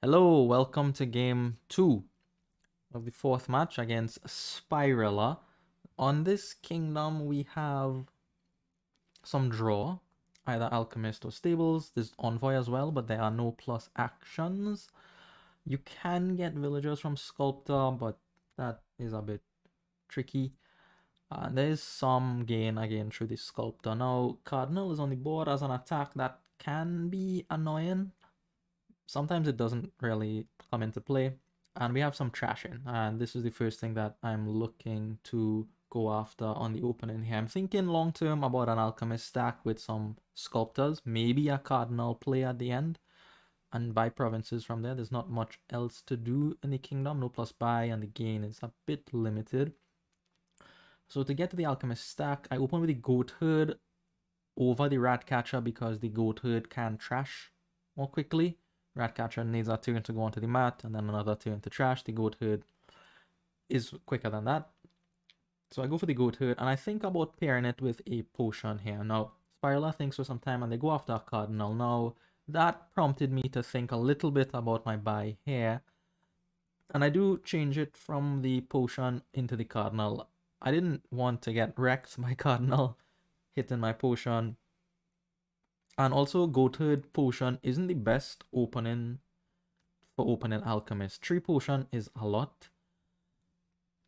Hello, welcome to game 2 of the fourth match against Spirala. On this kingdom, we have some draw, either Alchemist or Stables. There's Envoy as well, but there are no plus actions. You can get villagers from Sculptor, but that is a bit tricky. There is some gain again through the Sculptor. Now, Cardinal is on the board as an attack that can be annoying. Sometimes it doesn't really come into play. And we have some trashing. And this is the first thing that I'm looking to go after on the opening here. I'm thinking long term about an Alchemist stack with some Sculptors, maybe a Cardinal play at the end, and buy provinces from there. There's not much else to do in the kingdom. No plus buy, and the gain is a bit limited. So to get to the Alchemist stack, I open with the Goat Herd over the Ratcatcher because the Goat Herd can trash more quickly. Ratcatcher needs a turn to go onto the mat and then another turn to trash. The Goat Herd is quicker than that. So I go for the Goat Herd and I think about pairing it with a potion here. Now, Spirala thinks for some time and they go after a Cardinal. Now, that prompted me to think a little bit about my buy here. And I do change it from the potion into the Cardinal. I didn't want to get wrecked by Cardinal hitting my potion. And also, Goat Herd potion isn't the best opening for opening Alchemist. 3 potion is a lot.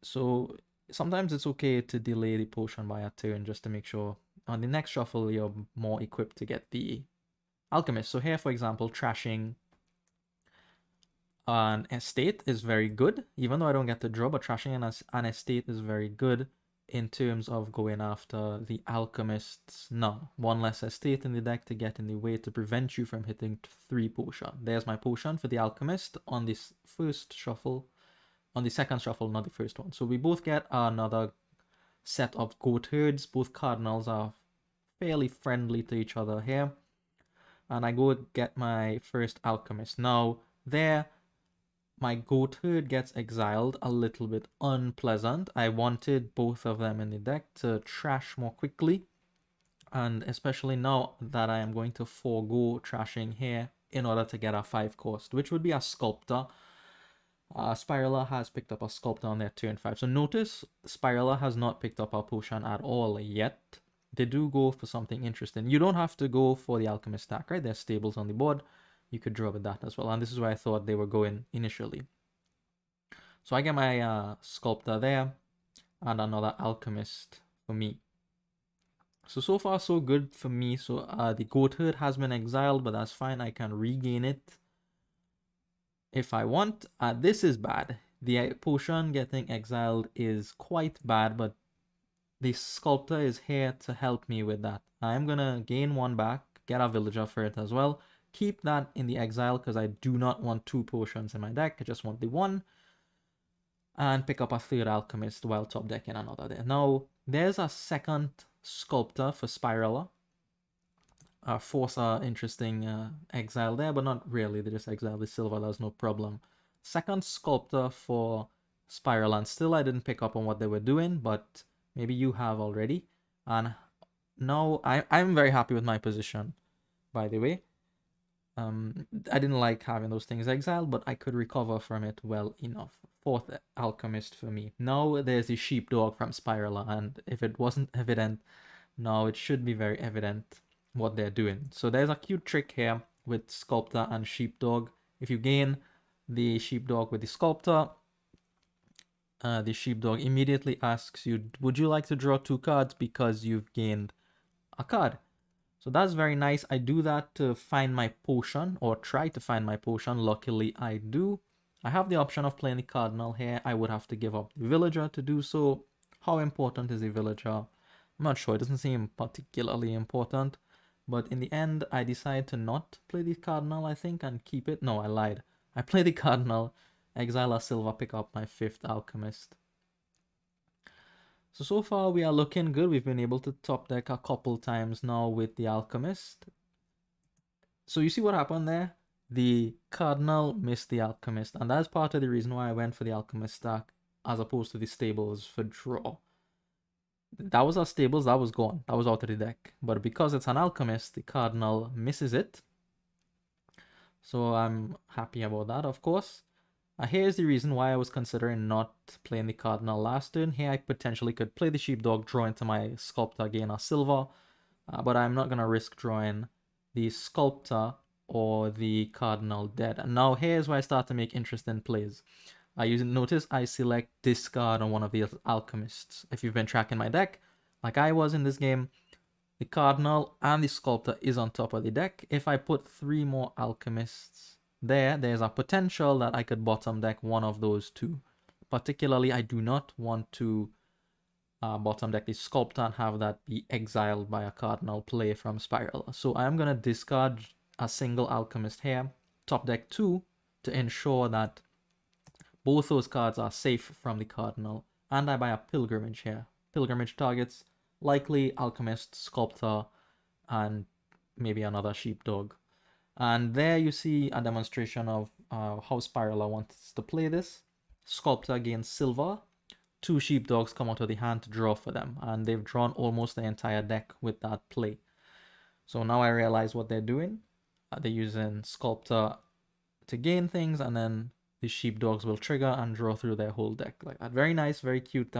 So sometimes it's okay to delay the potion by a turn just to make sure on the next shuffle you're more equipped to get the Alchemist. So here, for example, trashing an estate is very good. Even though I don't get to draw, but trashing an estate is very good in terms of going after the Alchemists. No, 1 less estate in the deck to get in the way to prevent you from hitting 3 potion. There's my potion for the Alchemist on this first shuffle. On the second shuffle, not the first one. So we both get another set of Goat Herds. Both Cardinals are fairly friendly to each other here. And I go get my first Alchemist. Now, there, my Goat Herd gets exiled, a little bit unpleasant. I wanted both of them in the deck to trash more quickly. And especially now that I am going to forego trashing here in order to get a 5 cost, which would be a Sculptor. Spirala has picked up a Sculptor on their turn 5. So notice Spirala has not picked up a potion at all yet. They do go for something interesting. You don't have to go for the Alchemist stack, right? There's Stables on the board. You could draw with that as well. And this is where I thought they were going initially. So I get my Sculptor there and another Alchemist for me. So far so good for me. So the Goat Herd has been exiled, but that's fine. I can regain it if I want. This is bad. The potion getting exiled is quite bad, but the Sculptor is here to help me with that. I'm gonna gain 1 back, get a villager for it as well. Keep that in the exile because I do not want 2 potions in my deck. I just want the 1. And pick up a 3rd Alchemist while top decking another there. Now, there's a second Sculptor for Spirala. Force interesting exile there, but not really. They just exile the silver, there's no problem. Second Sculptor for Spirala, and still I didn't pick up on what they were doing, but maybe you have already. And now I'm very happy with my position, by the way. I didn't like having those things exiled, but I could recover from it well enough. 4th Alchemist for me. Now there's the Sheepdog from Spirala, and if it wasn't evident, now it should be very evident what they're doing. So there's a cute trick here with Sculptor and Sheepdog. If you gain the Sheepdog with the Sculptor, the Sheepdog immediately asks you, would you like to draw 2 cards because you've gained a card? So that's very nice. I do that to find my potion, or try to find my potion. Luckily, I do. I have the option of playing the Cardinal here. I would have to give up the Villager to do so. How important is the Villager? I'm not sure. It doesn't seem particularly important. But in the end, I decided to not play the Cardinal, I think, and keep it. No, I lied. I play the Cardinal, exile a silver, pick up my 5th Alchemist. So far we are looking good. We've been able to top deck a couple times now with the Alchemist. So you see what happened there? The Cardinal missed the Alchemist, and that's part of the reason why I went for the Alchemist stack as opposed to the Stables for draw. That was our Stables, that was gone. That was out of the deck. But because it's an Alchemist, the Cardinal misses it. So I'm happy about that, of course. Here's the reason why I was considering not playing the Cardinal last turn. Here I potentially could play the Sheepdog, draw into my Sculptor, gain a silver, but I'm not going to risk drawing the Sculptor or the Cardinal dead. And now here's where I start to make interesting plays. You notice I select discard on one of the Alchemists. If you've been tracking my deck, like I was in this game, the Cardinal and the Sculptor is on top of the deck. If I put 3 more Alchemists there's a potential that I could bottom deck one of those two. Particularly, I do not want to bottom deck the Sculptor and have that be exiled by a Cardinal play from Spiral. So I am going to discard a single Alchemist here, top deck 2, to ensure that both those cards are safe from the Cardinal. And I buy a Pilgrimage here. Pilgrimage targets likely Alchemist, Sculptor, and maybe another Sheepdog. And there you see a demonstration of how Spiraler wants to play this. Sculptor gains silver. 2 Sheepdogs come out of the hand to draw for them. And they've drawn almost the entire deck with that play. So now I realize what they're doing. They're using Sculptor to gain things, and then the Sheepdogs will trigger and draw through their whole deck like that. Very nice, very cute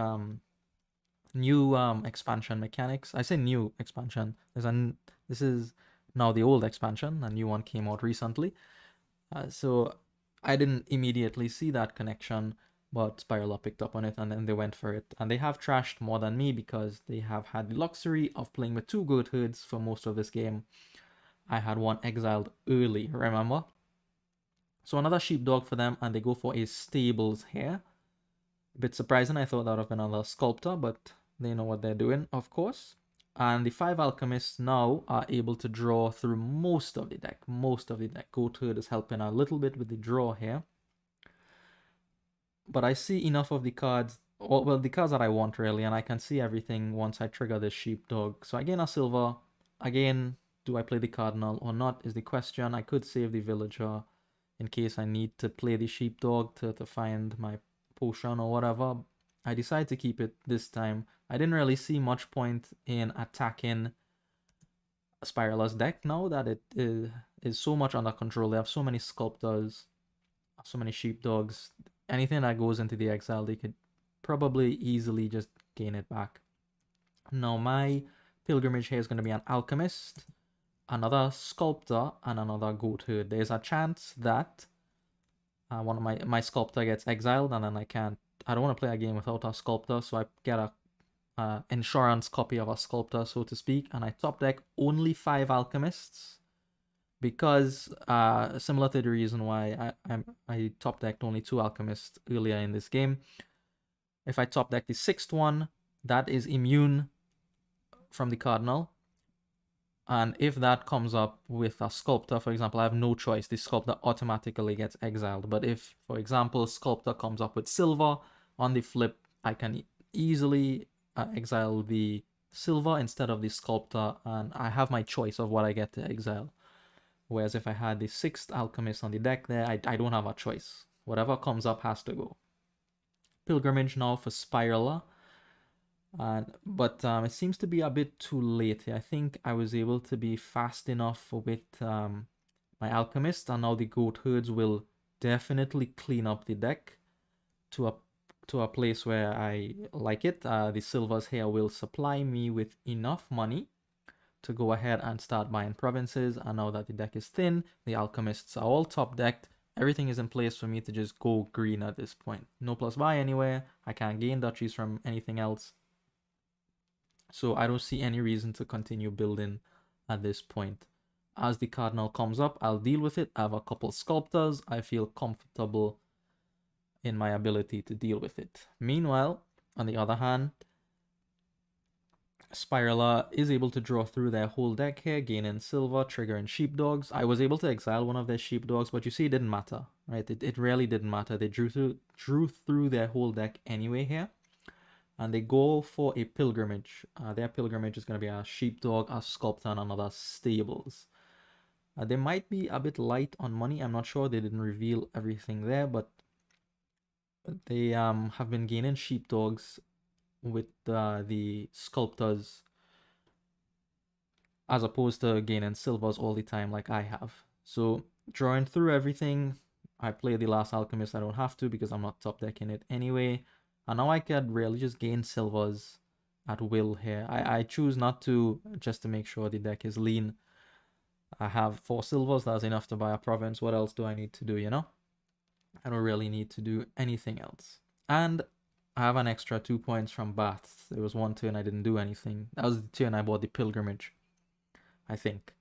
new expansion mechanics. I say new expansion. This is now the old expansion. A new one came out recently. So I didn't immediately see that connection, but Spiraler picked up on it and then they went for it. And they have trashed more than me because they have had the luxury of playing with 2 goat herds for most of this game. I had one exiled early, remember? So another Sheepdog for them, and they go for a Stables here. A bit surprising, I thought that would have been another Sculptor, but they know what they're doing, of course. And the 5 Alchemists now are able to draw through most of the deck. Most of the deck. Goat Herd is helping a little bit with the draw here. But I see enough of the cards, well, the cards that I want really, and I can see everything once I trigger this Sheepdog. So I gain a silver. Again, do I play the Cardinal or not is the question. I could save the Villager in case I need to play the Sheepdog to find my potion or whatever. I decided to keep it this time. I didn't really see much point in attacking Spiraler's deck now that it is so much under control. They have so many Sculptors, so many Sheepdogs. Anything that goes into the exile, they could probably easily just gain it back. Now my Pilgrimage here is going to be an Alchemist, another Sculptor, and another Goat Herd. There's a chance that one of my Sculptor gets exiled, and then I don't want to play a game without a Sculptor, so I get a insurance copy of a Sculptor, so to speak, and I top deck only 5 Alchemists because similar to the reason why I top decked only 2 Alchemists earlier in this game. If I top deck the 6th one, that is immune from the Cardinal. And if that comes up with a Sculptor, for example, I have no choice. The Sculptor automatically gets exiled. But if, for example, Sculptor comes up with silver, on the flip, I can easily exile the silver instead of the Sculptor, and I have my choice of what I get to exile. Whereas if I had the 6th Alchemist on the deck there, I don't have a choice. Whatever comes up has to go. Pilgrimage now for Spiraler. But it seems to be a bit too late. I think I was able to be fast enough with my Alchemist, and now the Goat Herds will definitely clean up the deck to a place where I like it. The silvers here will supply me with enough money to go ahead and start buying provinces, and now that the deck is thin, the Alchemists are all top decked. Everything is in place for me to just go green at this point. No plus buy anywhere. I can't gain duchies from anything else. So I don't see any reason to continue building at this point. As the Cardinal comes up, I'll deal with it. I have a couple Sculptors. I feel comfortable in my ability to deal with it. Meanwhile, on the other hand, Spiraler is able to draw through their whole deck here, gaining silver, triggering Sheepdogs. I was able to exile one of their Sheepdogs, but you see it didn't matter, right? It really didn't matter. They drew through their whole deck anyway here. And they go for a Pilgrimage. Their Pilgrimage is going to be a Sheepdog, a Sculptor, and another Stables. They might be a bit light on money. I'm not sure. They didn't reveal everything there, but they have been gaining Sheepdogs with the Sculptors as opposed to gaining silvers all the time like I have. So drawing through everything. I play the last Alchemist. I don't have to because I'm not top decking it anyway. And now I could really just gain silvers at will here. I choose not to, just to make sure the deck is lean. I have 4 silvers. That's enough to buy a province. What else do I need to do, you know? I don't really need to do anything else. And I have an extra 2 points from Baths. There was one turn I didn't do anything. That was the turn I bought the Pilgrimage, I think.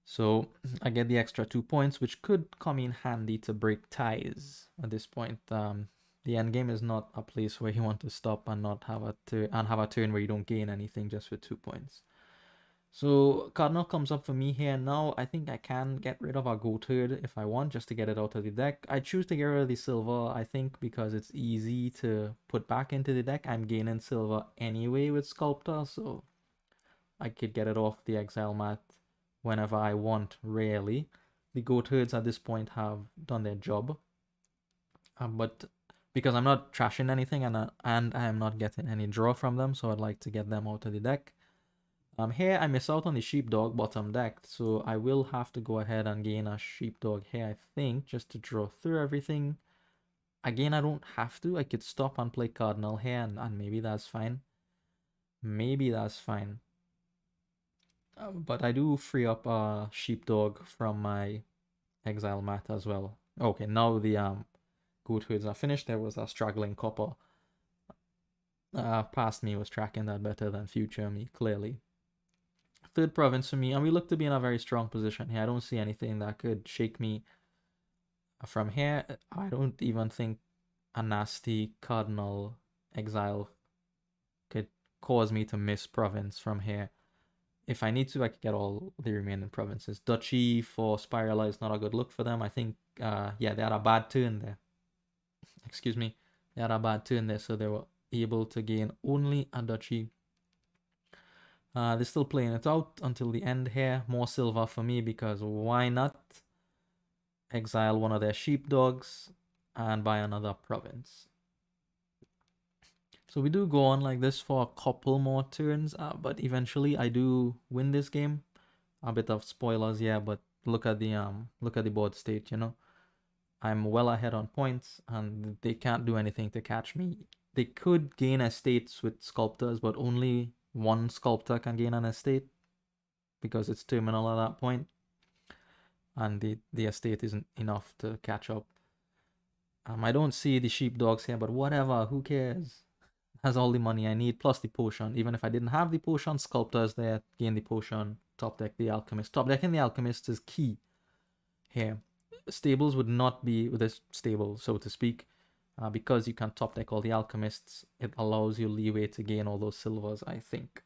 So I get the extra 2 points, which could come in handy to break ties at this point. The end game is not a place where you want to stop and not have a turn where you don't gain anything just for 2 points. So Cardinal comes up for me here. Now I think I can get rid of our goat herd if I want, just to get it out of the deck. I choose to get rid of the silver, I think, because it's easy to put back into the deck. I'm gaining silver anyway with Sculptor, so I could get it off the exile mat whenever I want, really. The goat herds at this point have done their job. But because I'm not trashing anything and I am not getting any draw from them, so I'd like to get them out of the deck. Here I miss out on the Sheepdog bottom deck, so I will have to go ahead and gain a Sheepdog here, I think, just to draw through everything. Again, I don't have to. I could stop and play Cardinal here, and maybe that's fine. Maybe that's fine. But I do free up a Sheepdog from my exile mat as well. Okay, now the goat herds are finished. There was a straggling copper. Past me was tracking that better than future me, clearly. Third province for me, and we look to be in a very strong position here. I don't see anything that could shake me from here. I don't even think a nasty Cardinal exile could cause me to miss province from here. If I need to, I could get all the remaining provinces. Duchy for Spirala is not a good look for them. I think, yeah, they had a bad turn there. Excuse me. They had a bad turn there, so they were able to gain only a duchy. They're still playing it out until the end here. More silver for me because why not? Exile one of their sheepdogs and buy another province. So we do go on like this for a couple more turns, but eventually I do win this game. A bit of spoilers, yeah, but look at the board state, you know. I'm well ahead on points and they can't do anything to catch me. They could gain estates with sculptors, but only one sculptor can gain an estate because it's terminal at that point, and the estate isn't enough to catch up. I don't see the sheepdogs here, but whatever, who cares? Has all the money I need, plus the potion. Even if I didn't have the potion, sculptors there, gain the potion, top deck the alchemist. Top decking the alchemist is key here. Stables would not be this stable, so to speak, because you can top deck all the alchemists. It allows you leeway to gain all those silvers, I think.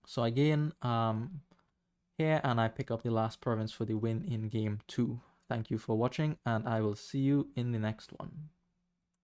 So I gain here, and I pick up the last province for the win in game 2. Thank you for watching, and I will see you in the next one.